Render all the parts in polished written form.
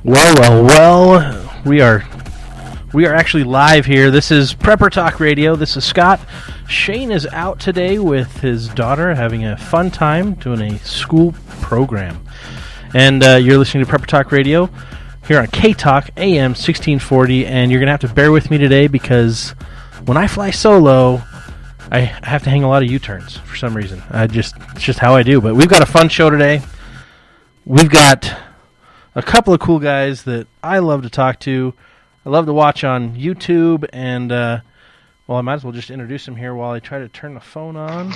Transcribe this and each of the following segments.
Well. We are actually live here. This is Prepper Talk Radio. This is Scott. Shane is out today with his daughter, having a fun time doing a school program. And you're listening to Prepper Talk Radio here on K-Talk, AM 1640. And you're going to have to bear with me today because when I fly solo, I have to hang a lot of U-turns for some reason. It's just how I do. But we've got a fun show today. We've got a couple of cool guys that I love to talk to. I love to watch on YouTube, and I might as well just introduce them here while I try to turn the phone on.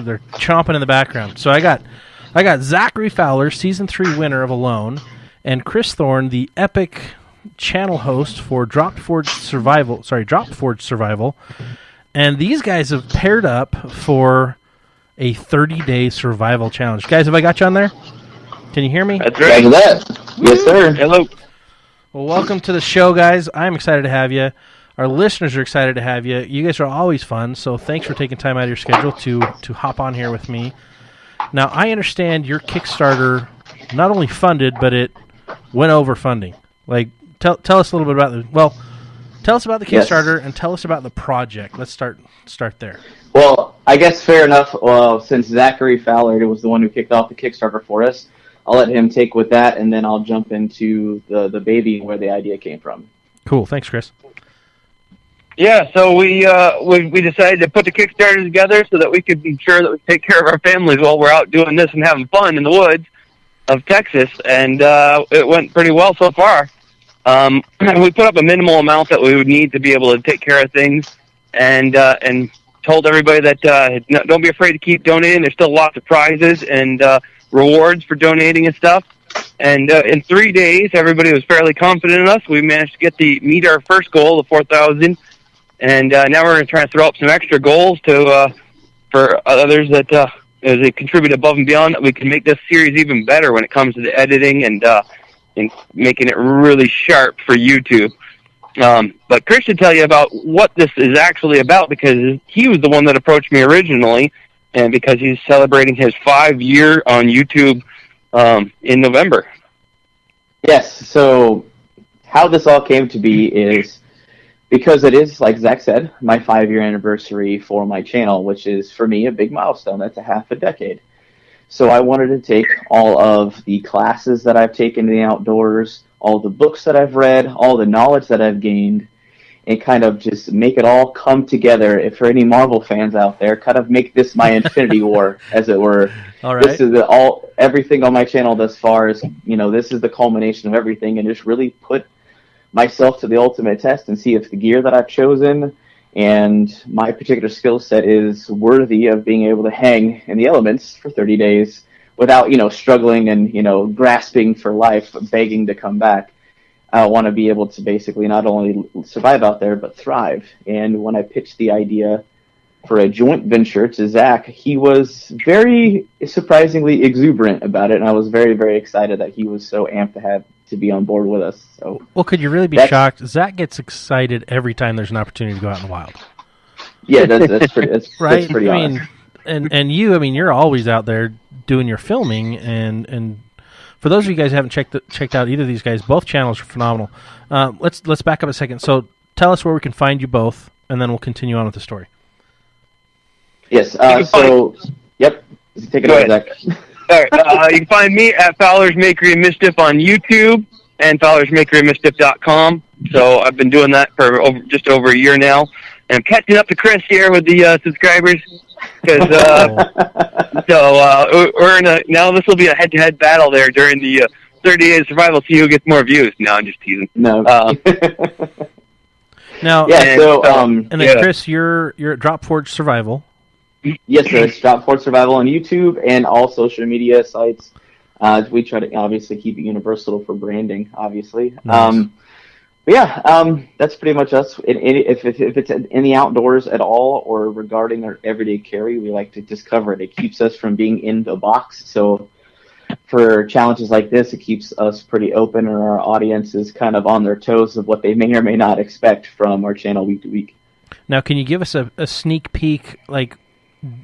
They're chomping in the background. So I got Zachary Fowler, Season 3 winner of Alone, and Chris Thorn, the epic channel host for Dropforge Survival. And these guys have paired up for a 30-day survival challenge. Guys, have I got you on there? Can you hear me? That's right. Yes, sir. Hello. Well, welcome to the show, guys. I'm excited to have you. Our listeners are excited to have you. You guys are always fun, so thanks for taking time out of your schedule to hop on here with me. Now, I understand your Kickstarter not only funded, but it went over funding. Like, tell us a little bit about tell us about the Kickstarter and tell us about the project. Let's start there. Well, I guess fair enough. Well, since Zachary Fowler was the one who kicked off the Kickstarter for us, I'll let him take with that, and then I'll jump into the baby and where the idea came from. Cool. Thanks, Chris. Yeah, so we decided to put the Kickstarter together so that we could be sure that we take care of our families while we're out doing this and having fun in the woods of Texas, and it went pretty well so far. We put up a minimal amount that we would need to be able to take care of things, and told everybody that don't be afraid to keep donating. There's still lots of prizes and rewards for donating and stuff. And in 3 days, everybody was fairly confident in us. We managed to meet our first goal of 4,000, and now we're going to try and throw up some extra goals for others that as they contribute above and beyond, that we can make this series even better when it comes to the editing and making it really sharp for YouTube. But Chris should tell you about what this is actually about, because he was the one that approached me originally, and because he's celebrating his 5-year on YouTube in November. Yes, so how this all came to be is because it is, like Zach said, my 5-year anniversary for my channel, which is, for me, a big milestone. That's a half a decade. So I wanted to take all of the classes that I've taken in the outdoors, all the books that I've read, all the knowledge that I've gained, and kind of just make it all come together. If for any Marvel fans out there, kind of make this my Infinity War, as it were. All right. This is everything on my channel thus far is, this is the culmination of everything, and just really put myself to the ultimate test and see if the gear that I've chosen and my particular skill set is worthy of being able to hang in the elements for 30 days without, struggling and, grasping for life, begging to come back. I want to be able to basically not only survive out there, but thrive. And when I pitched the idea for a joint venture to Zach, he was very surprisingly exuberant about it, and I was very, very excited that he was so amped to be on board with us. So, well, could you really be shocked? Zach gets excited every time there's an opportunity to go out in the wild. Yeah, that's pretty. That's, right. That's pretty honest. And you, you're always out there doing your filming, and for those of you guys who haven't checked out either of these guys, both channels are phenomenal. Let's back up a second. So tell us where we can find you both, and then we'll continue on with the story. Yes. Yep. Take it away, Zach. All right. You can find me at Fowler's Makery and Mischief on YouTube and Fowler'sMakeryandMischief.com. So I've been doing that for just over a year now, and I'm catching up to Chris here with the subscribers. Because now this will be a head-to-head battle there during the 30 days of survival. See who gets more views. No, I'm just teasing. No. Now, and then Chris, you're at Dropforge Survival. Yes, sir. It's Dropforge Survival on YouTube and all social media sites. We try to obviously keep it universal for branding, obviously. Nice. That's pretty much us. If it's in the outdoors at all or regarding our everyday carry, we like to just cover it. It keeps us from being in the box. So for challenges like this, it keeps us pretty open, and our audience is kind of on their toes of what they may or may not expect from our channel week to week. Now, can you give us a sneak peek, like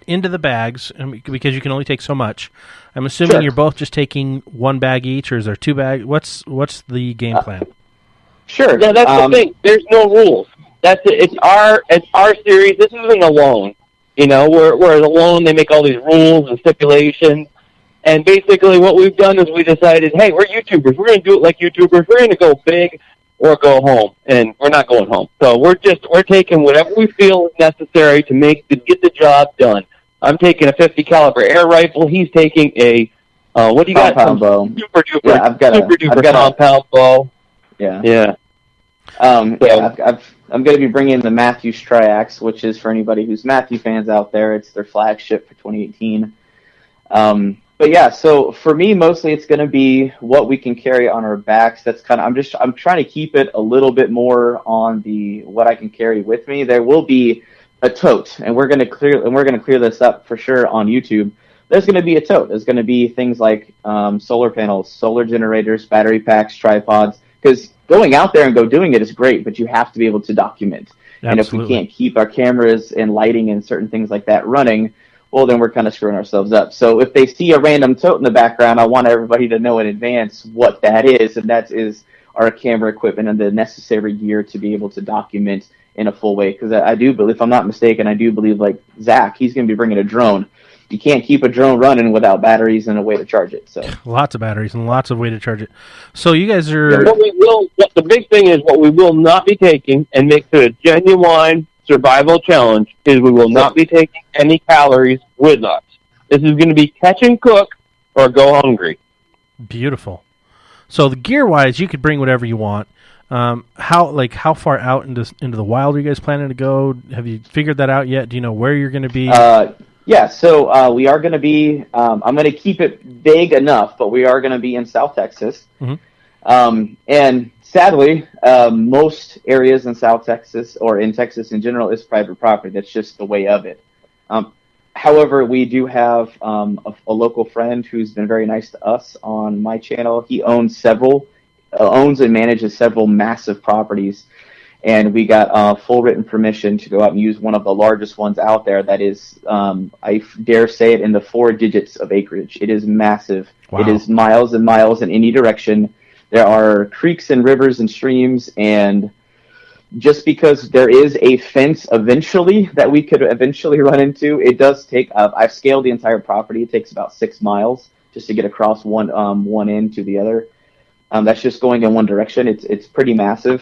into the bags, because you can only take so much. I'm assuming you're both just taking one bag each, or is there two bags? What's the game plan? Sure. Yeah, that's the thing. There's no rules. That's it. It's our series. This isn't a loan. You know, whereas a loan, they make all these rules and stipulations. And basically what we've done is we decided, hey, we're YouTubers. We're going to do it like YouTubers. We're going to go big or go home. And we're not going home. So we're taking whatever we feel is necessary to get the job done. I'm taking a 50 caliber air rifle. He's taking a, what do you got? Compound bow. Super duper, yeah, I've got super duper compound bow. Yeah. Yeah. I'm going to be bringing the Matthews Triax, which is, for anybody who's Matthew fans out there, it's their flagship for 2018. But yeah, so for me, mostly it's going to be what we can carry on our backs. That's kind of, I'm trying to keep it a little bit more on the what I can carry with me. There will be a tote, and we're going to clear this up for sure on YouTube. There's going to be a tote. There's going to be things like solar panels, solar generators, battery packs, tripods, because going out there and doing it is great, but you have to be able to document. Absolutely. And if we can't keep our cameras and lighting and certain things like that running, well, then we're kind of screwing ourselves up. So if they see a random tote in the background, I want everybody to know in advance what that is, and that is our camera equipment and the necessary gear to be able to document in a full way. Because I do believe, if I'm not mistaken, I do believe, like Zach, he's going to be bringing a drone. You can't keep a drone running without batteries and a way to charge it. So lots of batteries and lots of way to charge it. So you guys are... The big thing is what we will not be taking, and make it a genuine survival challenge, is we will not be taking any calories with us. This is going to be catch and cook or go hungry. Beautiful. So the gear-wise, you could bring whatever you want. How far out into the wild are you guys planning to go? Have you figured that out yet? Do you know where you're going to be? Yeah, so we are going to be, I'm going to keep it vague enough, but we are going to be in South Texas. Mm-hmm. And sadly, most areas in South Texas, or in Texas in general, is private property. That's just the way of it. However, we do have a local friend who's been very nice to us on my channel. He owns and manages several massive properties. And we got full written permission to go out and use one of the largest ones out there that is, I dare say it, in the 4 digits of acreage. It is massive. Wow. It is miles and miles in any direction. There are creeks and rivers and streams, and just because there is a fence eventually that we could eventually run into, it does take, I've scaled the entire property. It takes about 6 miles just to get across one end to the other. That's just going in one direction. It's pretty massive.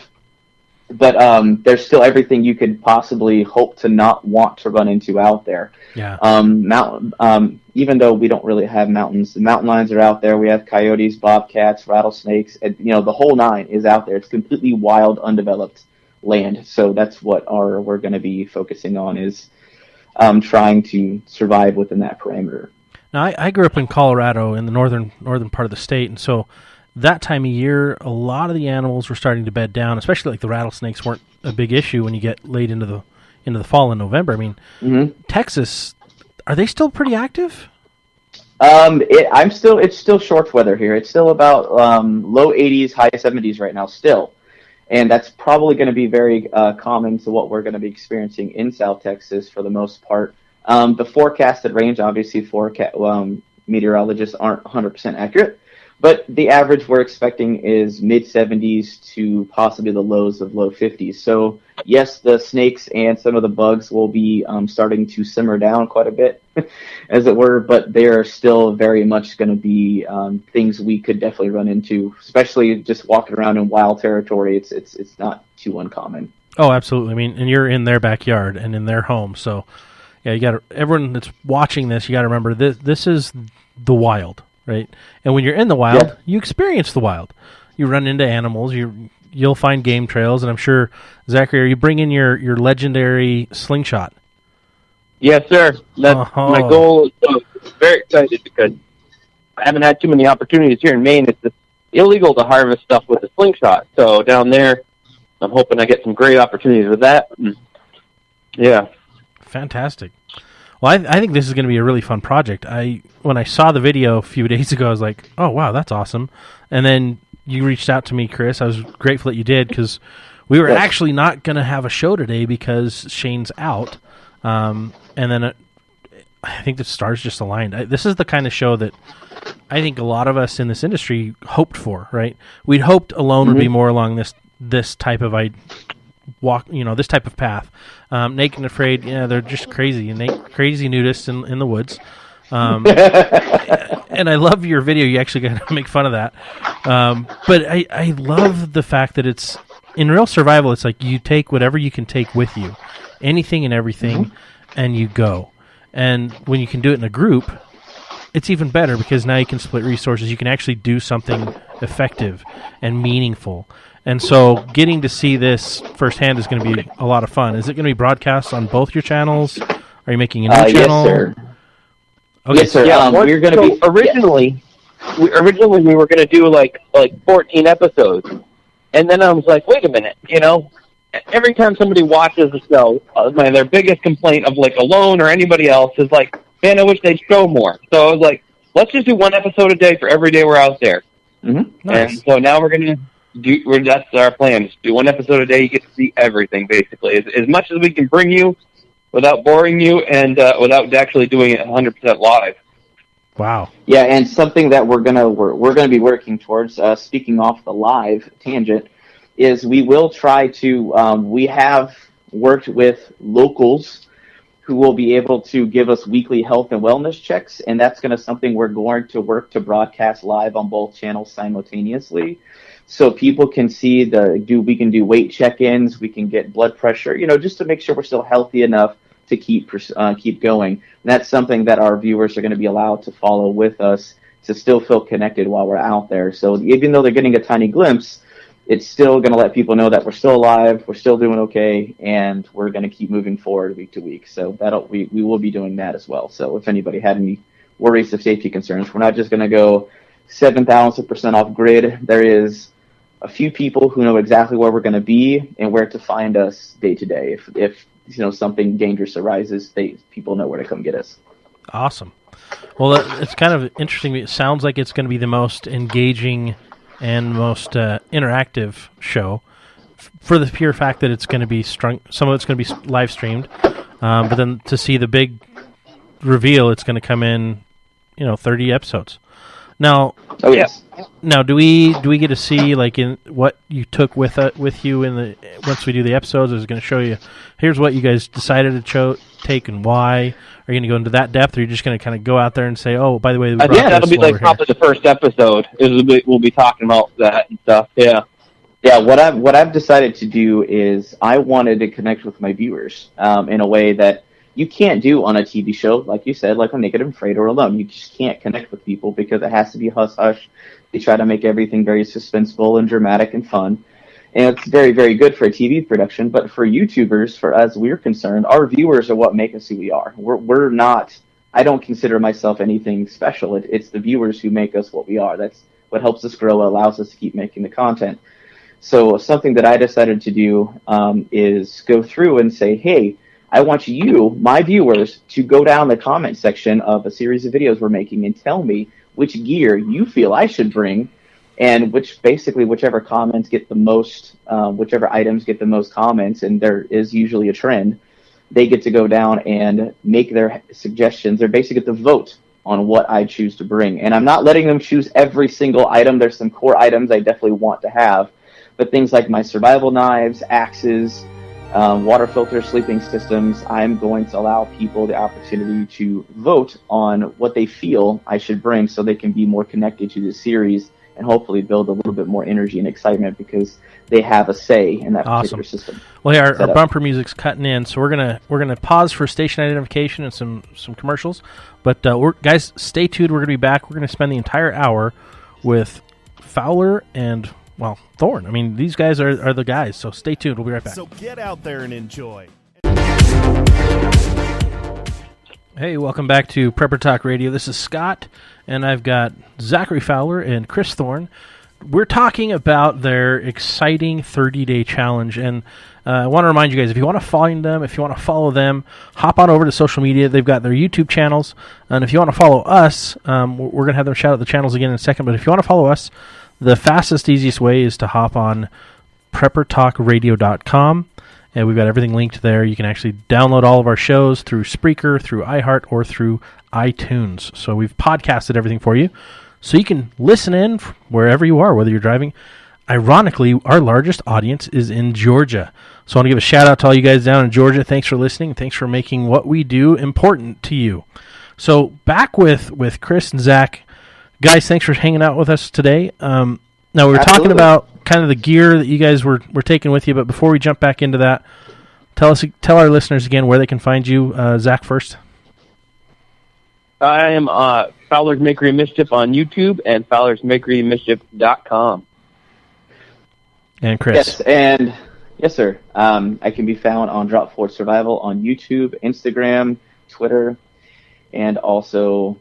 But there's still everything you could possibly hope to not want to run into out there. Yeah. Even though we don't really have mountains, the mountain lions are out there. We have coyotes, bobcats, rattlesnakes, and, the whole nine is out there. It's completely wild, undeveloped land. So that's what we're going to be focusing on, is trying to survive within that parameter. Now, I grew up in Colorado, in the northern part of the state, and so that time of year, a lot of the animals were starting to bed down, especially like the rattlesnakes weren't a big issue when you get late into the fall in November. I mean, mm-hmm. Texas, are they still pretty active? It's still short weather here. It's still about low 80s, high 70s right now still. And that's probably going to be very common to what we're going to be experiencing in South Texas for the most part. The forecasted range, obviously, meteorologists aren't 100% accurate. But the average we're expecting is mid-70s to possibly the lows of low 50s. So, yes, the snakes and some of the bugs will be starting to simmer down quite a bit, as it were, but they are still very much going to be things we could definitely run into, especially just walking around in wild territory. It's not too uncommon. Oh, absolutely. I mean, and you're in their backyard and in their home. So, yeah, everyone that's watching this, you got to remember, this is the wild. Right, and when you're in the wild, you experience the wild. You run into animals. You'll find game trails, and I'm sure, Zachary, are you bringing your legendary slingshot? Yes, sir. That's my goal. I'm very excited because I haven't had too many opportunities here in Maine. It's illegal to harvest stuff with a slingshot. So down there, I'm hoping I get some great opportunities with that. Yeah, fantastic. Well, I think this is going to be a really fun project. When I saw the video a few days ago, I was like, oh, wow, that's awesome. And then you reached out to me, Chris. I was grateful that you did, because we were actually not going to have a show today because Shane's out. And then I think the stars just aligned. This is the kind of show that I think a lot of us in this industry hoped for, right? We'd hoped Alone would be more along this type of this type of path. Naked and Afraid, they're just crazy, crazy nudists in the woods. And I love your video. You actually got to make fun of that. But I love the fact that it's in real survival. It's like you take whatever you can take with you, anything and everything, and you go. And when you can do it in a group, it's even better because now you can split resources. You can actually do something effective and meaningful. And so getting to see this firsthand is going to be a lot of fun. Is it going to be broadcast on both your channels? Are you making a new channel? Yes, sir. Okay. Yes, sir. Yeah, we're going to be originally. We were going to do like 14 episodes, and then I was like, wait a minute, every time somebody watches the show, their biggest complaint of like Alone or anybody else is like, man, I wish they'd show more. So I was like, let's just do one episode a day for every day we're out there. Mm-hmm. Nice. And so now we're going to do. That's our plan. Is do one episode a day. You get to see everything basically, as much as we can bring you, without boring you and without actually doing it 100% live. Wow. Yeah, and something that we're gonna be working towards. Speaking off the live tangent, is we will try to. We have worked with locals who will be able to give us weekly health and wellness checks, and that's something we're going to work to broadcast live on both channels simultaneously, so people can see we can do weight check-ins, we can get blood pressure, just to make sure we're still healthy enough to keep going. And that's something that our viewers are going to be allowed to follow with us to still feel connected while we're out there. So even though they're getting a tiny glimpse, it's still going to let people know that we're still alive, we're still doing okay, and we're going to keep moving forward week to week. So we will be doing that as well. So if anybody had any worries of safety concerns, we're not just going to go 7,000% off grid. There is a few people who know exactly where we're going to be and where to find us day to day. If something dangerous arises, people know where to come get us. Awesome. Well, it's kind of interesting. It sounds like it's going to be the most engaging and most interactive show for the pure fact that it's going to be some of it's going to be live streamed, but then to see the big reveal, it's going to come in 30 episodes. Now, yes. Now, do we get to see like in what you took with you in once we do the episodes? Is it going to show you here's what you guys decided to take and why? Are you going to go into that depth, or are you just going to kind of go out there and say, oh, by the way, that'll be like probably the first episode. We'll be talking about that and stuff. Yeah. Yeah, what I've decided to do is I wanted to connect with my viewers in a way that you can't do on a TV show, like you said, like on Naked and Afraid or Alone. You just can't connect with people because it has to be hush-hush. They try to make everything very suspenseful and dramatic and fun. And it's very, very good for a TV production. But for YouTubers, for us, we're concerned, our viewers are what make us who we are. We're not, I don't consider myself anything special. It's the viewers who make us what we are. That's what helps us grow, allows us to keep making the content. So something that I decided to do is go through and say, hey, I want you, my viewers, to go down the comment section of a series of videos we're making and tell me which gear you feel I should bring, and whichever comments get the most, whichever items get the most comments, and there is usually a trend, they get to go down and make their suggestions. They basically get to vote on what I choose to bring. And I'm not letting them choose every single item. There's some core items I definitely want to have, but things like my survival knives, axes, water filters, sleeping systems, I'm going to allow people the opportunity to vote on what they feel I should bring so they can be more connected to the series and hopefully build a little bit more energy and excitement because they have a say in that particular system. Well, yeah, our bumper music's cutting in, so we're gonna pause for station identification and some commercials. But guys, stay tuned. We're gonna be back. We're gonna spend the entire hour with Folwer and Thorn. I mean, these guys are the guys, so stay tuned. We'll be right back. So get out there and enjoy. Hey, welcome back to Prepper Talk Radio. This is Scott, and I've got Zachary Folwer and Chris Thorn. We're talking about their exciting 30-day challenge, and I want to remind you guys, if you want to find them, if you want to follow them, hop on over to social media. They've got their YouTube channels, and if you want to follow us, we're going to have them shout out the channels again in a second, but if you want to follow us, the fastest, easiest way is to hop on PrepperTalkRadio.com And we've got everything linked there. You can actually download all of our shows through Spreaker, through iHeart, or through iTunes. So we've podcasted everything for you. So you can listen in wherever you are, whether you're driving. Ironically, our largest audience is in Georgia. So I want to give a shout out to all you guys down in Georgia. Thanks for listening. Thanks for making what we do important to you. So back with Chris and Zach. Guys, thanks for hanging out with us today. Now, we were talking about kind of the gear that you guys were taking with you, but before we jump back into that, tell our listeners again where they can find you. Zach first. I am Fowler's Makery Mischief on YouTube and fowlersmakerymischief.com. And Chris. Yes, sir. I can be found on Drop Forward Survival on YouTube, Instagram, Twitter, and also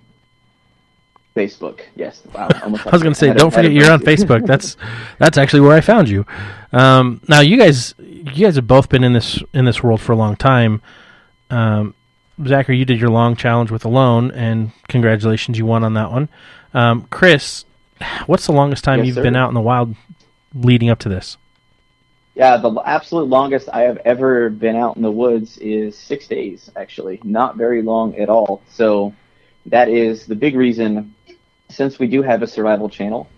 Facebook. Yes. Wow, I was going to say, don't forget you're on Facebook. That's actually where I found you. Now, you guys have both been in this world for a long time. Zachary, you did your long challenge with Alone, and congratulations, you won on that one. Chris, what's the longest time you've been out in the wild leading up to this? Yeah, the absolute longest I have ever been out in the woods is 6 days, actually. Not very long at all. So that is the big reason, since we do have a survival channel,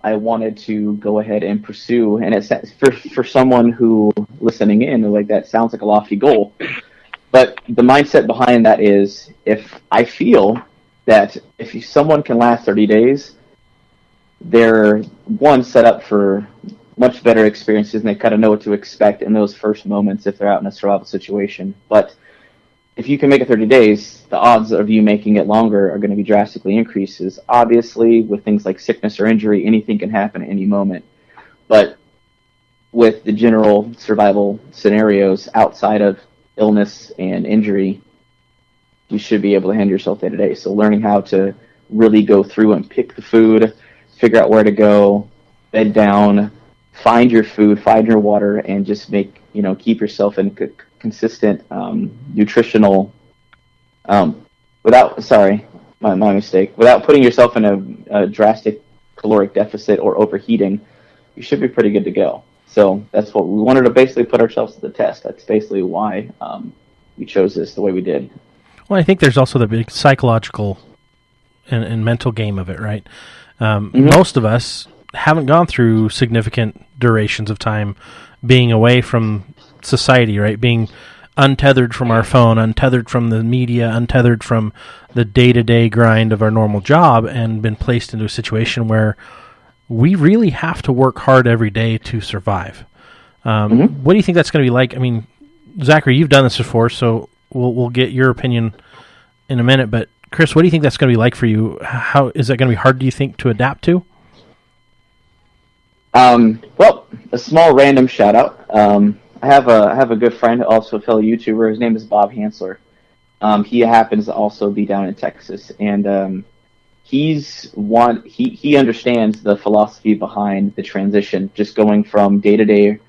I wanted to go ahead and pursue, and it's for someone who listening in, like, that sounds like a lofty goal. But the mindset behind that is, if I feel that if someone can last 30 days, they're, one, set up for much better experiences, and they kind of know what to expect in those first moments if they're out in a survival situation. But if you can make it 30 days, the odds of you making it longer are going to be drastically increases. Obviously, with things like sickness or injury, anything can happen at any moment. But with the general survival scenarios outside of illness and injury, you should be able to handle yourself day to day. So learning how to really go through and pick the food, figure out where to go, bed down, find your food, find your water, and just keep yourself in consistent nutritional, without putting yourself in a drastic caloric deficit or overheating, you should be pretty good to go. So that's what we wanted to basically put ourselves to the test. That's basically why we chose this the way we did. Well, I think there's also the big psychological and mental game of it, right? Most of us haven't gone through significant durations of time being away from society, right? Being untethered from our phone, untethered from the media, untethered from the day-to-day grind of our normal job, and been placed into a situation where we really have to work hard every day to survive. What do you think that's going to be like? I mean, Zachary, you've done this before, so we'll get your opinion in a minute, but Chris, what do you think that's going to be like for you? How is that going to be hard, do you think, to adapt to? Well, a small random shout out. I have a good friend, also a fellow YouTuber. His name is Bob Hansler. He happens to also be down in Texas, and he understands the philosophy behind the transition, just going from day to day,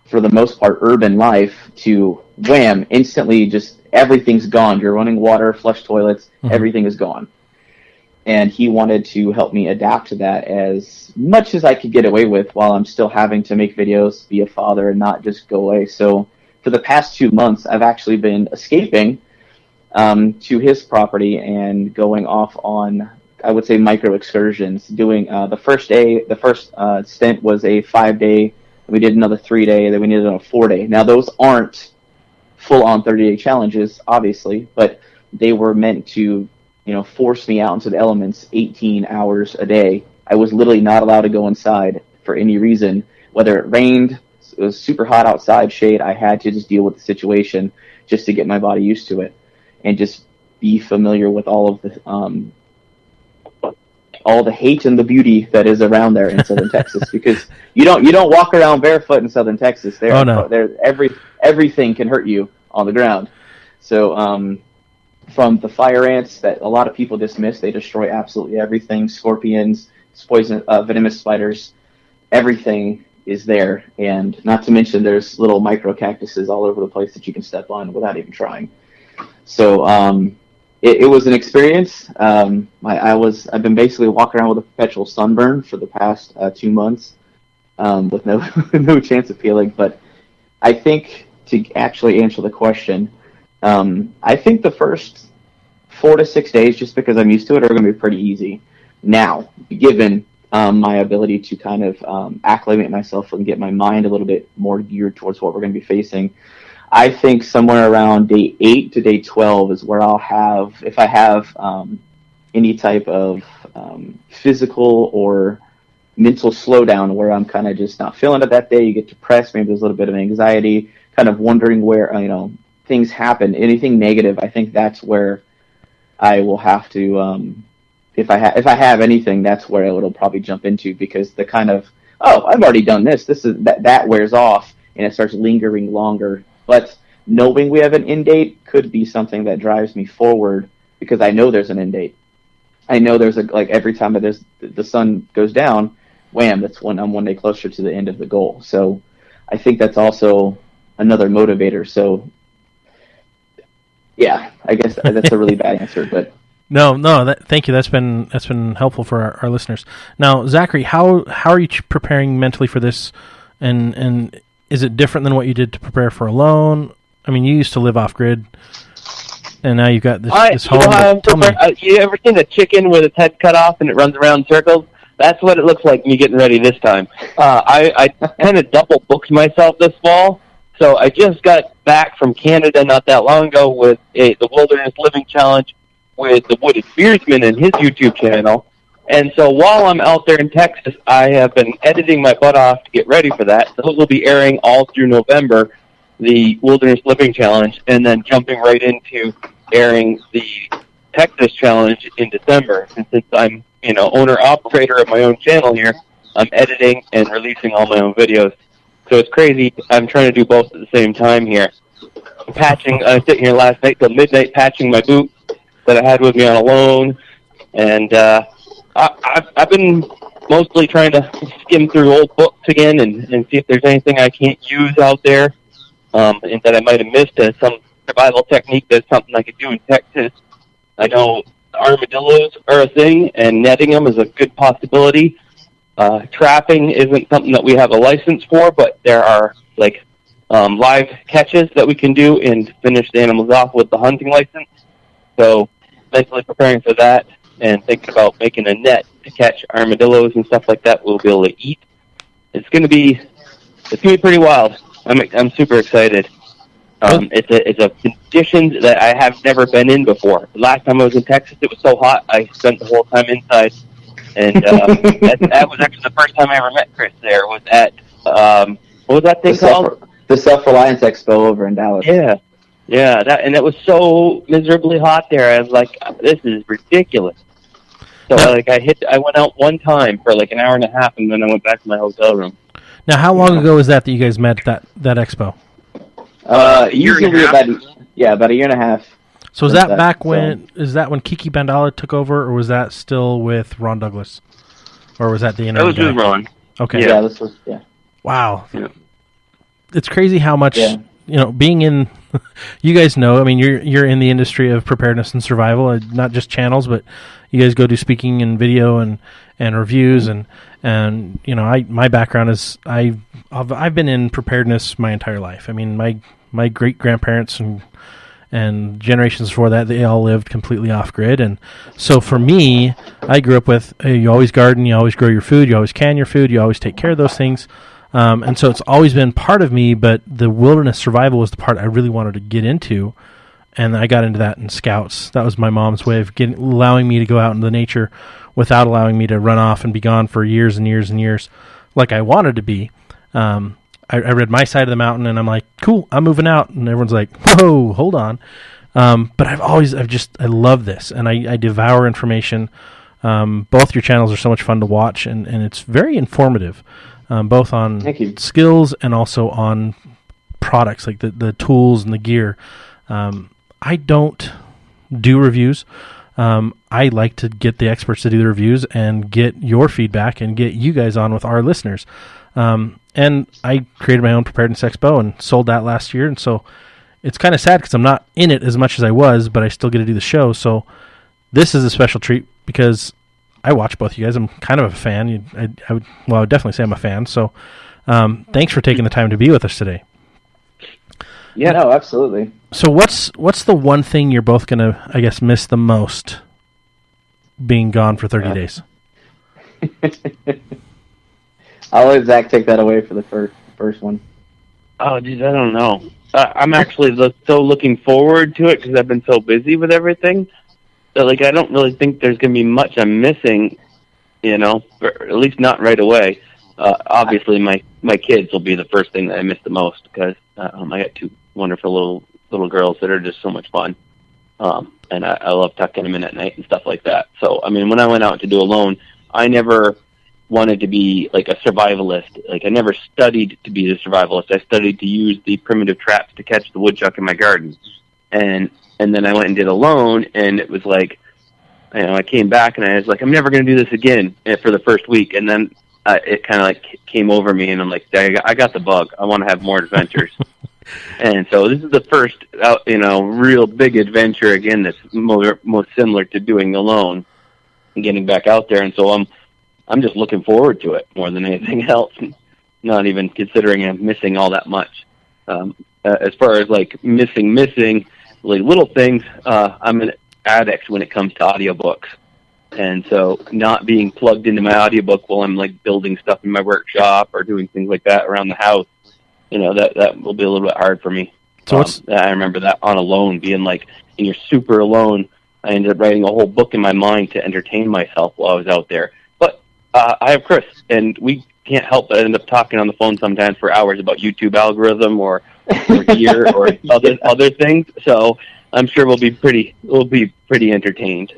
for the most part, urban life to wham, instantly just everything's gone. You're running water, flush toilets, everything is gone. And he wanted to help me adapt to that as much as I could get away with while I'm still having to make videos, be a father, and not just go away. So for the past 2 months, I've actually been escaping to his property and going off on, I would say, micro excursions. Doing the first stint was a 5-day. We did another 3-day. Then we did a 4-day. Now those aren't full-on 30-day challenges, obviously, but they were meant to, force me out into the elements 18 hours a day. I was literally not allowed to go inside for any reason. Whether it rained, it was super hot outside, shade, I had to just deal with the situation just to get my body used to it and just be familiar with all of the hate and the beauty that is around there in southern Texas, because you don't walk around barefoot in southern Texas. Everything can hurt you on the ground. So from the fire ants that a lot of people dismiss, they destroy absolutely everything. Scorpions, poison, venomous spiders, everything is there. And not to mention there's little micro cactuses all over the place that you can step on without even trying. So it was an experience. I've been basically walking around with a perpetual sunburn for the past 2 months with no chance of peeling. But I think to actually answer the question, I think the first 4 to 6 days, just because I'm used to it, are going to be pretty easy. Now, given my ability to kind of acclimate myself and get my mind a little bit more geared towards what we're going to be facing, I think somewhere around day 8 to day 12 is where I'll have, if I have any type of physical or mental slowdown where I'm kind of just not feeling it that day, you get depressed, maybe there's a little bit of anxiety, kind of wondering where, things happen, anything negative, I think that's where I will have to, if I have anything, that's where it'll probably jump into, because the kind of, oh, I've already done this is that wears off and it starts lingering longer. But knowing we have an end date could be something that drives me forward, because I know there's an end date. I know there's every time that the sun goes down, wham, that's when I'm one day closer to the end of the goal. So I think that's also another motivator. So yeah, I guess that's a really bad answer, but No, thank you. That's been helpful for our listeners. Now, Zachary, how are you preparing mentally for this? And is it different than what you did to prepare for Alone? I mean, you used to live off grid, and now you've got this home. You ever seen a chicken with its head cut off and it runs around in circles? That's what it looks like me getting ready this time. I kind of double booked myself this fall. So I just got back from Canada not that long ago with the Wilderness Living Challenge with the Wooded Beersman and his YouTube channel. And so while I'm out there in Texas, I have been editing my butt off to get ready for that. Those will be airing all through November, the Wilderness Living Challenge, and then jumping right into airing the Texas Challenge in December. And since I'm, owner-operator of my own channel here, I'm editing and releasing all my own videos. So it's crazy. I'm trying to do both at the same time here. I was sitting here last night till midnight patching my boot that I had with me on Alone, and I've been mostly trying to skim through old books again and see if there's anything I can't use out there and that I might have missed as some survival technique that's something I could do in Texas. I know armadillos are a thing, and netting them is a good possibility. Trapping isn't something that we have a license for, but there are live catches that we can do and finish the animals off with the hunting license. So mentally preparing for that and thinking about making a net to catch armadillos and stuff like that we'll be able to eat. It's gonna be pretty wild. I'm super excited. It's a condition that I have never been in before. The last time I was in Texas, it was so hot I spent the whole time inside. And that was actually the first time I ever met Chris there, was at, what was that thing called? The Self-Reliance Expo over in Dallas. Yeah, and it was so miserably hot there. I was like, this is ridiculous. So I went out one time for an hour and a half, and then I went back to my hotel room. Now, how long ago was that you guys met at that expo? Usually about a year and a half. So is that back when Kiki Bandala took over, or was that still with Ron Douglas? Or was that the interim That was with Ron. Okay. Yeah, this was, yeah. Wow. Yeah. It's crazy how much, being in, you guys know, I mean, you're in the industry of preparedness and survival, not just channels, but you guys go do speaking and video and reviews, and my background is, I've been in preparedness my entire life. I mean, my great-grandparents and generations before that, they all lived completely off-grid. And so for me, I grew up with, you always garden, you always grow your food, you always can your food, you always take care of those things. And so it's always been part of me, but the wilderness survival was the part I really wanted to get into. And I got into that in Scouts. That was my mom's way of allowing me to go out into the nature without allowing me to run off and be gone for years and years and years like I wanted to be. I read my side of the mountain, and I'm like, cool, I'm moving out. And everyone's like, whoa, hold on. But I love this, and I devour information. Both your channels are so much fun to watch, and it's very informative, both on skills and also on products, like the tools and the gear. I don't do reviews. I like to get the experts to do the reviews and get your feedback and get you guys on with our listeners. And I created my own Preparedness Expo and sold that last year. And so it's kind of sad because I'm not in it as much as I was, but I still get to do the show. So this is a special treat because I watch both of you guys. I'm kind of a fan. I would definitely say I'm a fan. So thanks for taking the time to be with us today. Yeah. No, absolutely. So what's the one thing you're both gonna, I guess, miss the most being gone for 30 days? I'll let Zach take that away for the first one. Oh, geez, I don't know. I'm actually so looking forward to it because I've been so busy with everything. So, like, I don't really think there's going to be much I'm missing, or at least not right away. Obviously, my kids will be the first thing that I miss the most because I got two wonderful little girls that are just so much fun. And I love tucking them in at night and stuff like that. So, I mean, when I went out to do Alone, I never wanted to be like a survivalist. Like, I never studied to be a survivalist. I studied to use the primitive traps to catch the woodchuck in my garden. And then I went and did Alone, and it was like, I came back and I was like, I'm never going to do this again for the first week. And then it kind of like came over me, and I'm like, I got the bug. I want to have more adventures. And so this is the first, real big adventure again that's most similar to doing Alone and getting back out there. And so I'm just looking forward to it more than anything else. Not even considering I'm missing all that much. As far as like missing like little things, I'm an addict when it comes to audiobooks. And so not being plugged into my audiobook while I'm like building stuff in my workshop or doing things like that around the house, that will be a little bit hard for me. So I remember that on Alone being like, and you're super alone. I ended up writing a whole book in my mind to entertain myself while I was out there. But I have Chris, and we can't help but end up talking on the phone sometimes for hours about YouTube algorithm or gear or other things. So I'm sure we'll be pretty entertained.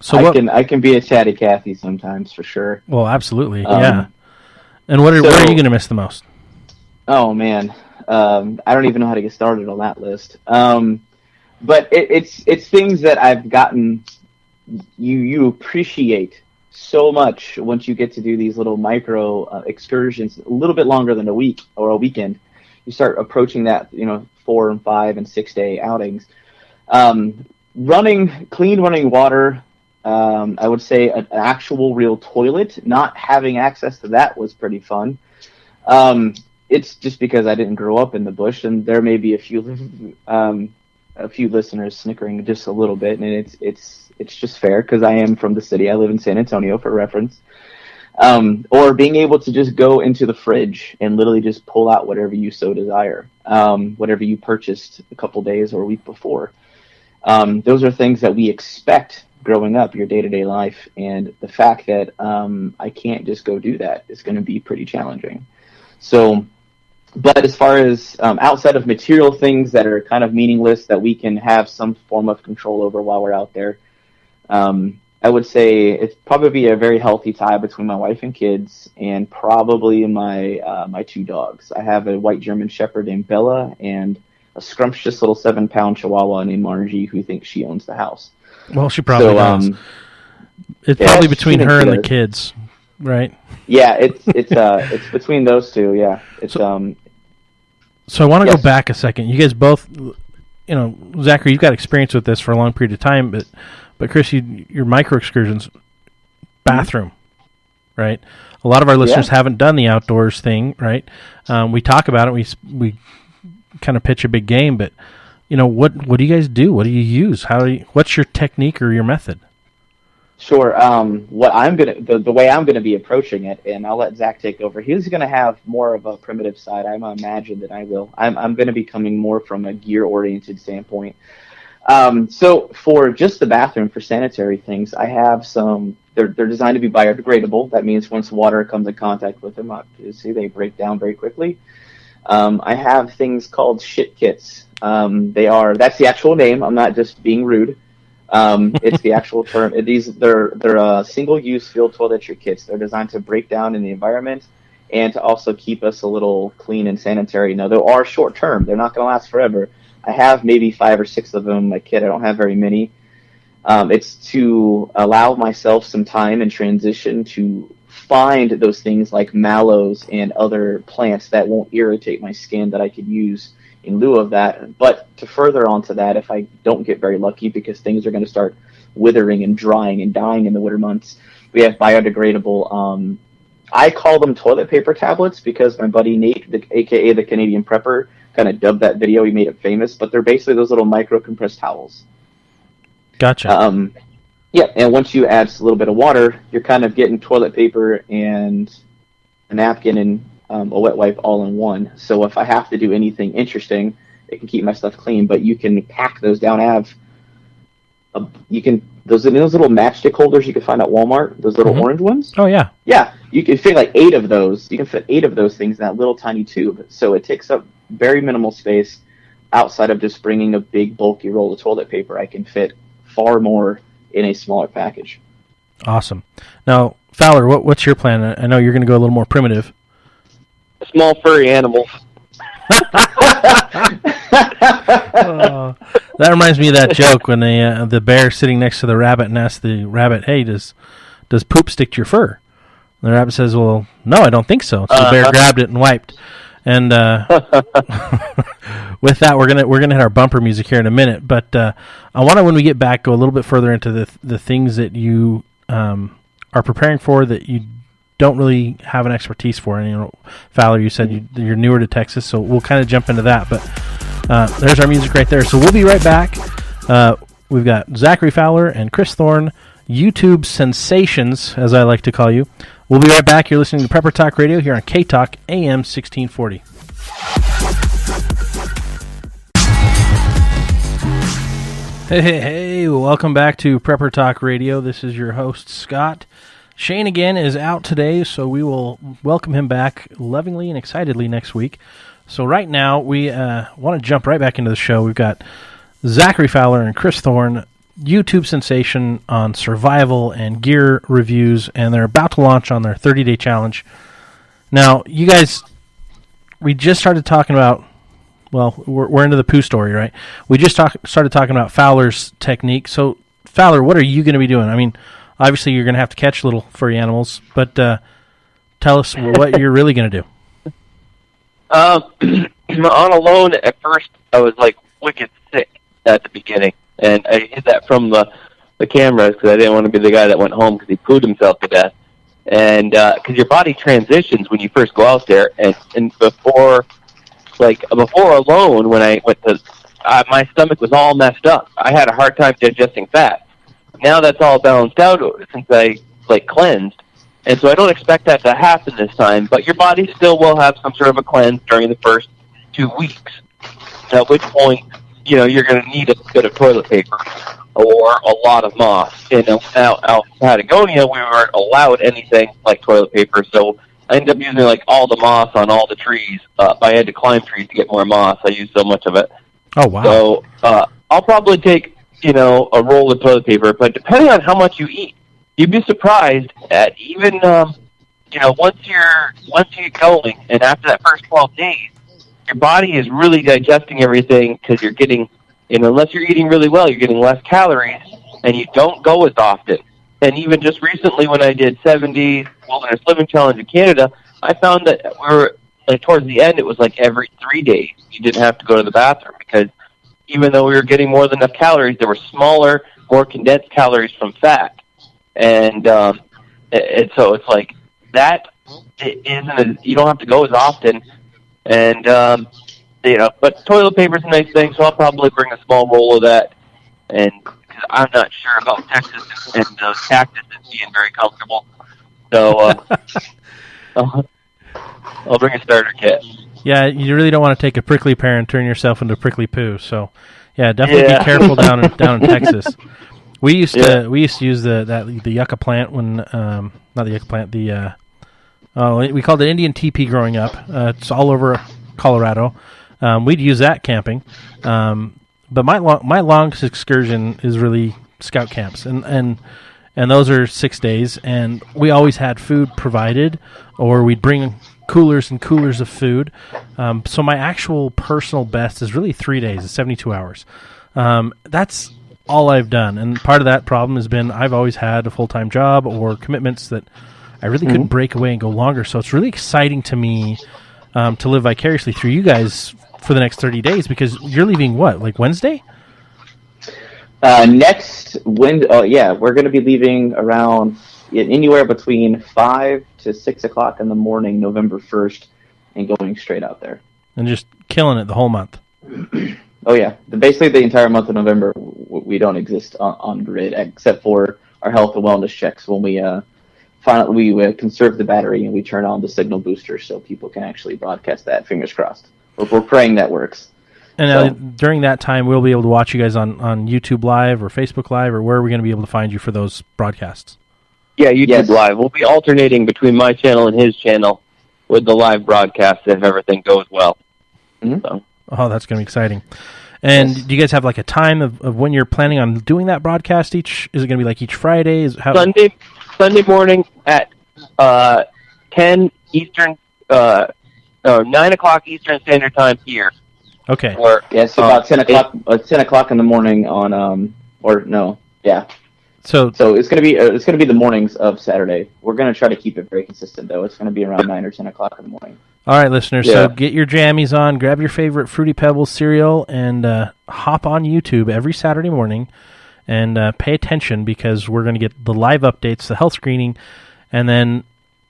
So I can be a chatty Cathy sometimes for sure. Well, absolutely, yeah. And what are you going to miss the most? Oh man, I don't even know how to get started on that list. But it's things that I've gotten. You appreciate so much once you get to do these little micro excursions, a little bit longer than a week or a weekend. You start approaching that, 4 and 5 and 6 day outings. Clean running water. I would say an actual real toilet. Not having access to that was pretty fun. It's just because I didn't grow up in the bush, and there may be a few listeners snickering just a little bit, and it's just fair because I am from the city. I live in San Antonio, for reference. Or being able to just go into the fridge and literally just pull out whatever you so desire, whatever you purchased a couple days or a week before. Those are things that we expect growing up, your day-to-day life, and the fact that I can't just go do that is going to be pretty challenging. So, but as far as outside of material things that are kind of meaningless that we can have some form of control over while we're out there, I would say it's probably a very healthy tie between my wife and kids, and probably my two dogs. I have a white German Shepherd named Bella and a scrumptious little 7-pound Chihuahua named Margie, who thinks she owns the house. Well, she probably does. It's probably between her and the kids, right? Yeah, it's between those two. Yeah, it's So I want to go back a second. You guys both, Zachary, you've got experience with this for a long period of time, but Chris, your micro excursions, bathroom, right? A lot of our listeners haven't done the outdoors thing, right? We talk about it. We kind of pitch a big game, but what do you guys do? What do you use? What's your technique or your method? Sure. The way I'm gonna be approaching it, and I'll let Zach take over. He's gonna have more of a primitive side, I imagine, than I will. I'm gonna be coming more from a gear-oriented standpoint. So for just the bathroom, for sanitary things, I have some. They're designed to be biodegradable. That means once water comes in contact with them, obviously they break down very quickly. I have things called shit kits. That's the actual name. I'm not just being rude. It's the actual term. They're single-use field toiletry kits. They're designed to break down in the environment and to also keep us a little clean and sanitary. Now, they are short-term. They're not going to last forever. I have maybe 5 or 6 of them in my kit. I don't have very many. It's to allow myself some time and transition to find those things like mallows and other plants that won't irritate my skin that I could use in lieu of that. But to further onto that, if I don't get very lucky, because things are going to start withering and drying and dying in the winter months, we have biodegradable, I call them toilet paper tablets because my buddy Nate, aka the Canadian Prepper, kind of dubbed that video. He made it famous, but they're basically those little micro compressed towels. Gotcha. Yeah, and once you add a little bit of water, you're kind of getting toilet paper and a napkin and a wet wipe all in one. So if I have to do anything interesting, it can keep my stuff clean. But you can pack those down. Those little matchstick holders you can find at Walmart. Those little orange ones. Oh yeah. Yeah, you can fit like 8 of those. You can fit 8 of those things in that little tiny tube. So it takes up very minimal space. Outside of just bringing a big bulky roll of toilet paper, I can fit far more in a smaller package. Awesome. Now, Fowler, what's your plan? I know you're going to go a little more primitive. Small furry animals. That reminds me of that joke when the bear sitting next to the rabbit and asks the rabbit, "Hey, does poop stick to your fur?" And the rabbit says, "Well, no, I don't think so." So the bear grabbed it and wiped. And with that, we're gonna hit our bumper music here in a minute. But I want to, when we get back, go a little bit further into the things that you are preparing for that you don't really have an expertise for. And Fowler, you said you're newer to Texas, so we'll kind of jump into that. But there's our music right there. So we'll be right back. We've got Zachary Fowler and Chris Thorn, YouTube sensations, as I like to call you. We'll be right back. You're listening to Prepper Talk Radio here on K-Talk AM 1640. Hey, welcome back to Prepper Talk Radio. This is your host, Scott. Shane, again, is out today, so we will welcome him back lovingly and excitedly next week. So right now, we want to jump right back into the show. We've got Zachary Fowler and Chris Thorn, YouTube sensation on survival and gear reviews, and they're about to launch on their 30-day challenge. Now, you guys, we just started talking about, well, we're into the poo story, right? We just started talking about Fowler's technique. So, Fowler, what are you going to be doing? I mean, obviously you're going to have to catch little furry animals, but tell us what you're really going to do. On alone, at first, I was like wicked sick at the beginning. And I hid that from the cameras because I didn't want to be the guy that went home because he pooed himself to death. And because your body transitions when you first go out there. And before alone, when I went to, my stomach was all messed up. I had a hard time digesting fat. Now that's all balanced out since I cleansed. And so I don't expect that to happen this time. But your body still will have some sort of a cleanse during the first 2 weeks. At which point, you're going to need a bit of toilet paper or a lot of moss. And out in Patagonia, we weren't allowed anything like toilet paper, so I ended up using all the moss on all the trees. I had to climb trees to get more moss. I used so much of it. Oh, wow. So I'll probably take, a roll of toilet paper, but depending on how much you eat, you'd be surprised at even, once you get going, and after that first 12 days, your body is really digesting everything because you're getting, unless you're eating really well, you're getting less calories, and you don't go as often. And even just recently when I did 70 Wilderness Living Challenge in Canada, I found that we were, towards the end, it was every 3 days. You didn't have to go to the bathroom because even though we were getting more than enough calories, there were smaller, more condensed calories from fat. And so it's that you don't have to go as often. And, but toilet paper's a nice thing, so I'll probably bring a small roll of that. And cause I'm not sure about Texas and those cactuses being very comfortable. So I'll bring a starter kit. Yeah, you really don't want to take a prickly pear and turn yourself into prickly poo. So, yeah, definitely be careful down in Texas. We used to use the yucca plant when not the yucca plant, we called it Indian teepee growing up. It's all over Colorado. We'd use that camping. But my longest excursion is really scout camps, and those are 6 days. And we always had food provided, or we'd bring coolers and coolers of food. So my actual personal best is really 3 days, 72 hours. That's all I've done, and part of that problem has been I've always had a full-time job or commitments that I really couldn't break away and go longer. So it's really exciting to me to live vicariously through you guys for the next 30 days, because you're leaving Wednesday? Next Wednesday. Oh yeah, we're going to be leaving around anywhere between 5 to 6 o'clock in the morning, November 1st, and going straight out there. and just killing it the whole month. Oh yeah, basically the entire month of November we don't exist on grid except for our health and wellness checks when we finally we conserve the battery and we turn on the signal booster so people can actually broadcast that. Fingers crossed. We're praying that works. And during that time, we'll be able to watch you guys on YouTube Live or Facebook Live, or where are we going to be able to find you for those broadcasts? Yeah, YouTube Live. We'll be alternating between my channel and his channel with the live broadcast if everything goes well. Mm-hmm. So. Oh, that's going to be exciting. And do you guys have like a time of when you're planning on doing that broadcast each? Is it going to be like each Friday? Sunday morning at 10 Eastern, 9 o'clock Eastern Standard Time here. Okay. It's about 10 o'clock. 10 o'clock in the morning on So it's gonna be the mornings of Saturday. We're gonna try to keep it very consistent though. It's gonna be around 9 or 10 o'clock in the morning. All right, listeners. Yeah. So get your jammies on, grab your favorite Fruity Pebbles cereal, and hop on YouTube every Saturday morning and pay attention because we're going to get the live updates, the health screening, and then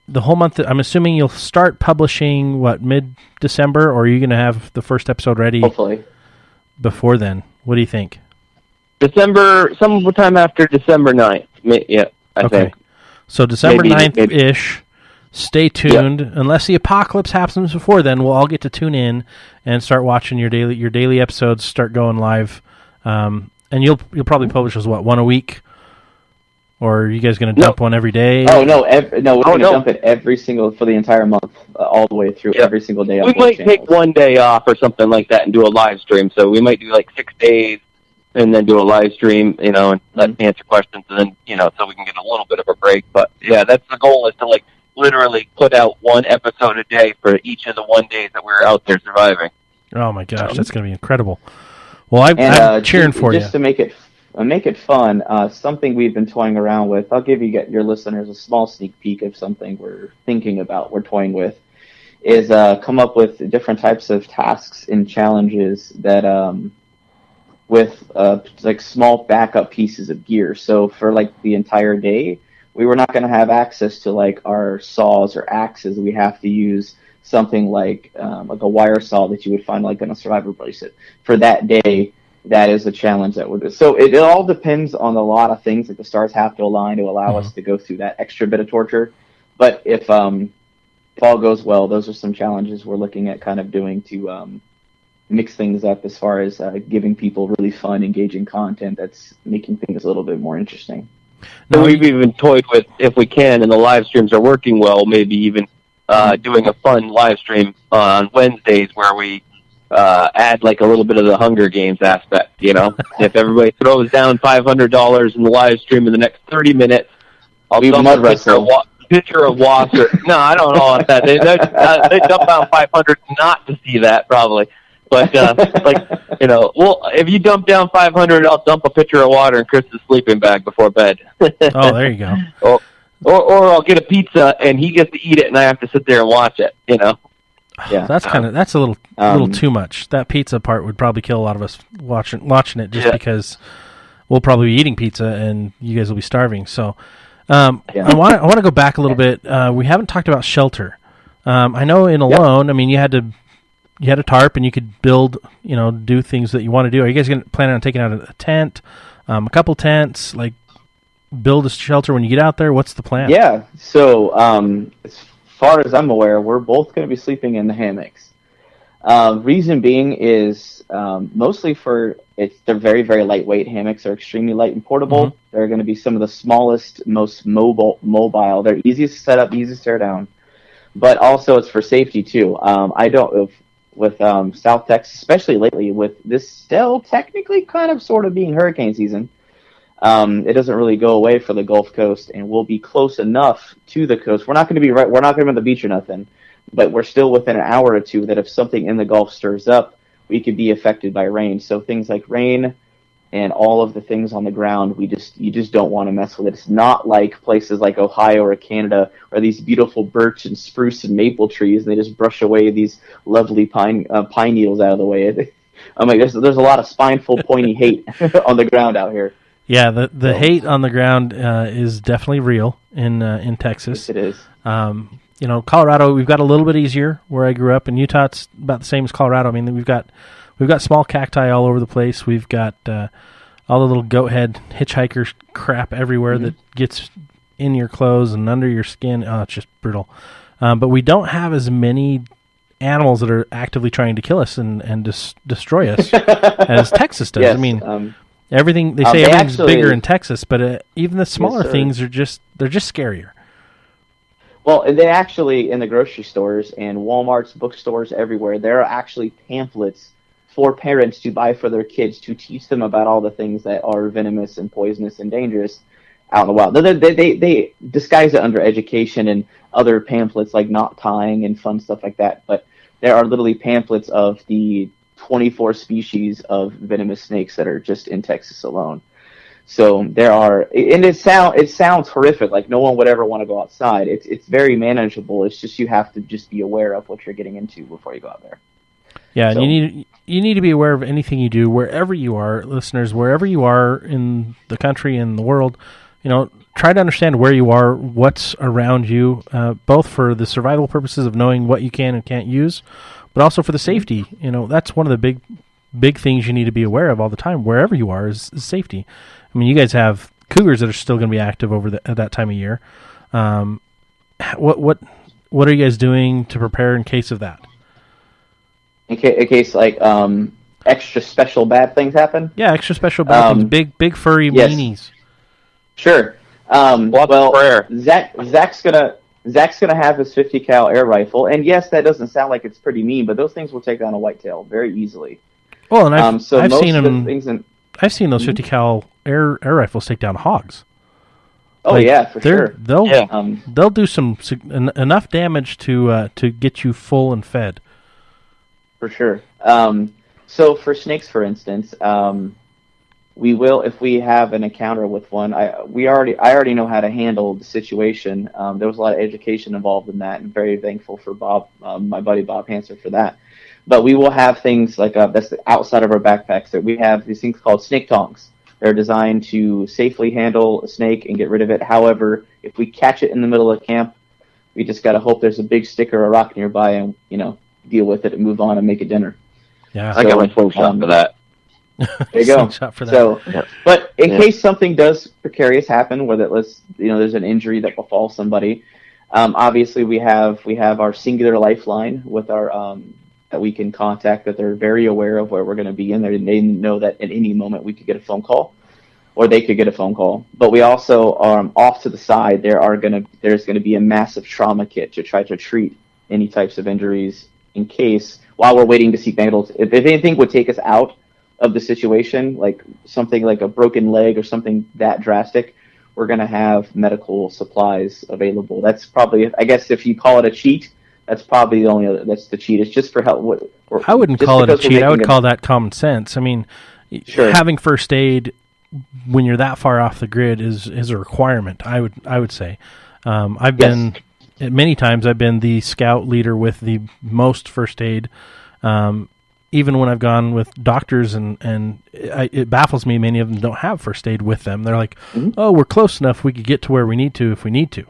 the whole month. I'm assuming you'll start publishing mid-December, or are you going to have the first episode ready? Hopefully before then. What do you think? December, sometime after December 9th. Yeah, I think. So December 9th-ish. Stay tuned. Yep. Unless the apocalypse happens before then, we'll all get to tune in and start watching your daily episodes start going live. And you'll probably publish one a week, or are you guys going to dump one every day? Oh no, we're going to dump it every single for the entire month, all the way through every single day. We might take one day off or something like that and do a live stream. So we might do like 6 days and then do a live stream, and let answer questions, and then so we can get a little bit of a break. But yeah, that's the goal, is to literally put out one episode a day for each of the 1 days that we're out there surviving. Oh my gosh, that's going to be incredible. Well, I'm cheering for you. Just to make it fun, something we've been toying around with. I'll give your listeners a small sneak peek of something we're toying with. Is come up with different types of tasks and challenges that with small backup pieces of gear. So for the entire day, we were not going to have access to our saws or axes. We have to use something like a wire saw that you would find in a survivor bracelet. For that day, that is a challenge that would. So it all depends on a lot of things that the stars have to align to allow us to go through that extra bit of torture. But if all goes well, those are some challenges we're looking at kind of doing to mix things up as far as giving people really fun, engaging content that's making things a little bit more interesting. So we've even toyed with, if we can, and the live streams are working well, maybe even doing a fun live stream on Wednesdays where we add a little bit of the Hunger Games aspect, If everybody throws down $500 in the live stream in the next 30 minutes, I'll dump a picture of water. No, I don't know about that. They dump down 500 not to see that, probably. But, if you dump down 500, I'll dump a pitcher of water in Chris's sleeping bag before bed. Oh, there you go. Or I'll get a pizza, and he gets to eat it, and I have to sit there and watch it, Yeah, that's a little too much. That pizza part would probably kill a lot of us watching it, just because we'll probably be eating pizza, and you guys will be starving. So, I want to go back a little bit. We haven't talked about shelter. I know in Alone, I mean, you had a tarp and you could build, do things that you want to do. Are you guys planning on taking out a tent, a couple tents, build a shelter when you get out there? What's the plan? Yeah. So as far as I'm aware, we're both going to be sleeping in the hammocks. Reason being is mostly they're very, very lightweight. Hammocks are extremely light and portable. Mm-hmm. They're going to be some of the smallest, most mobile. They're easiest to set up, easiest to tear down. But also it's for safety too. With South Texas, especially lately, with this still technically kind of sort of being hurricane season, it doesn't really go away for the Gulf Coast, and we'll be close enough to the coast. We're not going to be we're not going to be on the beach or nothing, but we're still within an hour or two that if something in the Gulf stirs up, we could be affected by rain. So things like rain and all of the things on the ground, you just don't want to mess with it. It's not like places like Ohio or Canada where these beautiful birch and spruce and maple trees, and they just brush away these lovely pine needles out of the way. I mean, there's a lot of spineful, pointy hate on the ground out here. Yeah, the hate on the ground is definitely real in Texas. Yes, it is. Colorado, we've got a little bit easier where I grew up. In Utah, it's about the same as Colorado. I mean, we've got small cacti all over the place. We've got all the little goat head hitchhiker crap everywhere that gets in your clothes and under your skin. Oh, it's just brutal. But we don't have as many animals that are actively trying to kill us and destroy us as Texas does. Yes, I mean, everything they say everything's bigger in Texas, but even the smaller things are just scarier. Well, and they actually, in the grocery stores and Walmart's, bookstores, everywhere, there are actually pamphlets for parents to buy for their kids to teach them about all the things that are venomous and poisonous and dangerous out in the wild. They disguise it under education and other pamphlets like knot tying and fun stuff like that, but there are literally pamphlets of the 24 species of venomous snakes that are just in Texas alone. So there are, and it sounds horrific, like no one would ever want to go outside. It's very manageable. It's just you have to just be aware of what you're getting into before you go out there. Yeah, so, and you need to be aware of anything you do, wherever you are, listeners, wherever you are in the country and the world. Try to understand where you are, what's around you, both for the survival purposes of knowing what you can and can't use, but also for the safety. That's one of the big things you need to be aware of all the time, wherever you are, is safety. I mean, you guys have cougars that are still going to be active at that time of year. What are you guys doing to prepare in case of that? In case like extra special bad things happen? Yeah, extra special bad things. Big furry meanies. Sure. Zach's gonna have his 50 cal air rifle, and yes, that doesn't sound like it's pretty mean, but those things will take down a whitetail very easily. Well, and I've seen them. I've seen those 50 cal air rifles take down hogs. Oh, yeah, for sure. They'll do some enough damage to get you full and fed. For sure. So for snakes, for instance, we will, if we have an encounter with one. I already know how to handle the situation. There was a lot of education involved in that, and very thankful for Bob, my buddy Bob Hanser, for that. But we will have things like that's outside of our backpacks. That we have these things called snake tongs. They're designed to safely handle a snake and get rid of it. However, if we catch it in the middle of camp, we just got to hope there's a big stick or a rock nearby, and deal with it and move on and make a dinner. Yeah, I got my full shot for that. There you go. So, but in case something does precarious happen, where there's an injury that befalls somebody, obviously we have our singular lifeline with our that we can contact, that they're very aware of where we're going to be in there. They know that at any moment we could get a phone call, or they could get a phone call. But we also off to the side there's going to be a massive trauma kit to try to treat any types of injuries in case, while we're waiting to seek medical. If anything would take us out of the situation, like something like a broken leg or something that drastic, we're going to have medical supplies available. That's probably, I guess, if you call it a cheat, that's probably that's the cheat. It's just for help. I wouldn't call it a cheat. I would call that common sense. I mean, having first aid when you're that far off the grid is a requirement. I would say. I've been many times. I've been the scout leader with the most first aid. Even when I've gone with doctors, and it baffles me, many of them don't have first aid with them. They're like, "Oh, we're close enough. We could get to where we need to if we need to."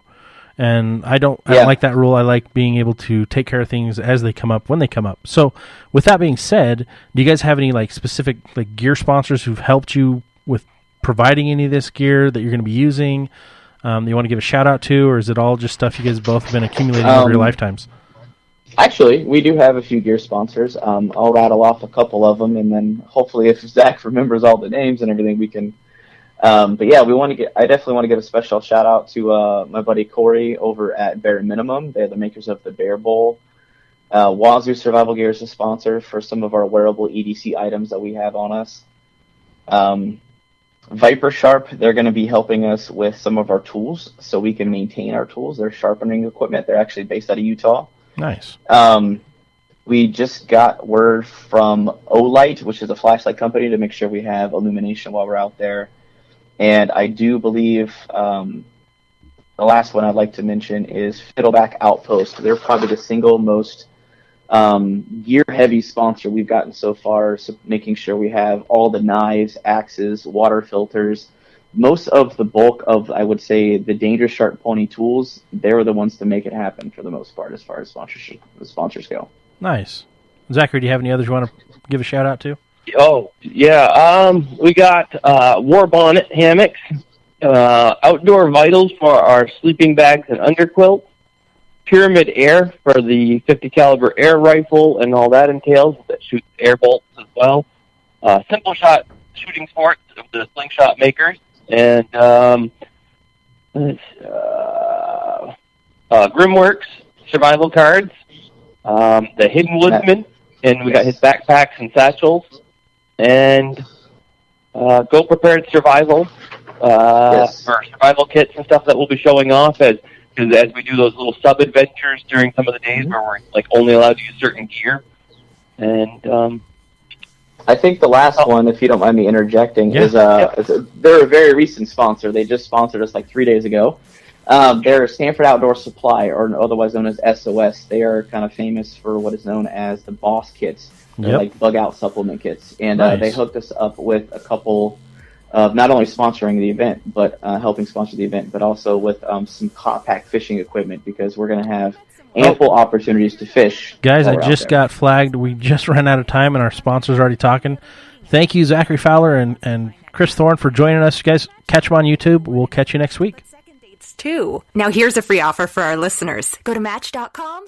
And I don't like that rule. I like being able to take care of things as they come up when they come up. So, with that being said, do you guys have any specific gear sponsors who've helped you with providing any of this gear that you're going to be using? That you want to give a shout out to, or is it all just stuff you guys both have been accumulating over your lifetimes? Actually, we do have a few gear sponsors. I'll rattle off a couple of them, and then hopefully, if Zach remembers all the names and everything, we can. But yeah, I definitely want to give a special shout out to my buddy Corey over at Bare Minimum. They're the makers of the Bear Bowl. Wazoo Survival Gear is a sponsor for some of our wearable EDC items that we have on us. Viper Sharp, they're going to be helping us with some of our tools so we can maintain our tools. They're sharpening equipment. They're actually based out of Utah. Nice. We just got word from Olight, which is a flashlight company, to make sure we have illumination while we're out there. And I do believe the last one I'd like to mention is Fiddleback Outpost. They're probably the single most gear-heavy sponsor we've gotten so far, so making sure we have all the knives, axes, water filters, most of the bulk of, I would say, the Dangerous Shark Pony tools, they were the ones to make it happen for the most part as far as the sponsors go. Nice. Zachary, do you have any others you want to give a shout out to? Oh, yeah. We got War Bonnet hammocks, Outdoor Vitals for our sleeping bags and underquilt, Pyramid Air for the 50 caliber air rifle and all that entails, that shoots air bolts as well. Simple Shot shooting sports of the slingshot makers, and Grimworks survival cards, the Hidden Woodsman, and we got his backpacks and satchels, and Go Prepared Survival for survival kits and stuff that we'll be showing off as we do those little sub-adventures during some of the days where we're like only allowed to use certain gear. And I think the last one, if you don't mind me interjecting, is they're a very recent sponsor. They just sponsored us like 3 days ago. They're Stanford Outdoor Supply, or otherwise known as SOS. They are kind of famous for what is known as the Boss kits, like bug out supplement kits. And they hooked us up with a couple of not only sponsoring the event, but helping sponsor the event, but also with some compact fishing equipment, because we're going to have ample opportunities to fish. Guys, I just got flagged. We just ran out of time, and our sponsor's already talking. Thank you, Zachary Fowler and Chris Thorn, for joining us. You guys, catch them on YouTube. We'll catch you next week. Too. Now here's a free offer for our listeners. Go to Match.com.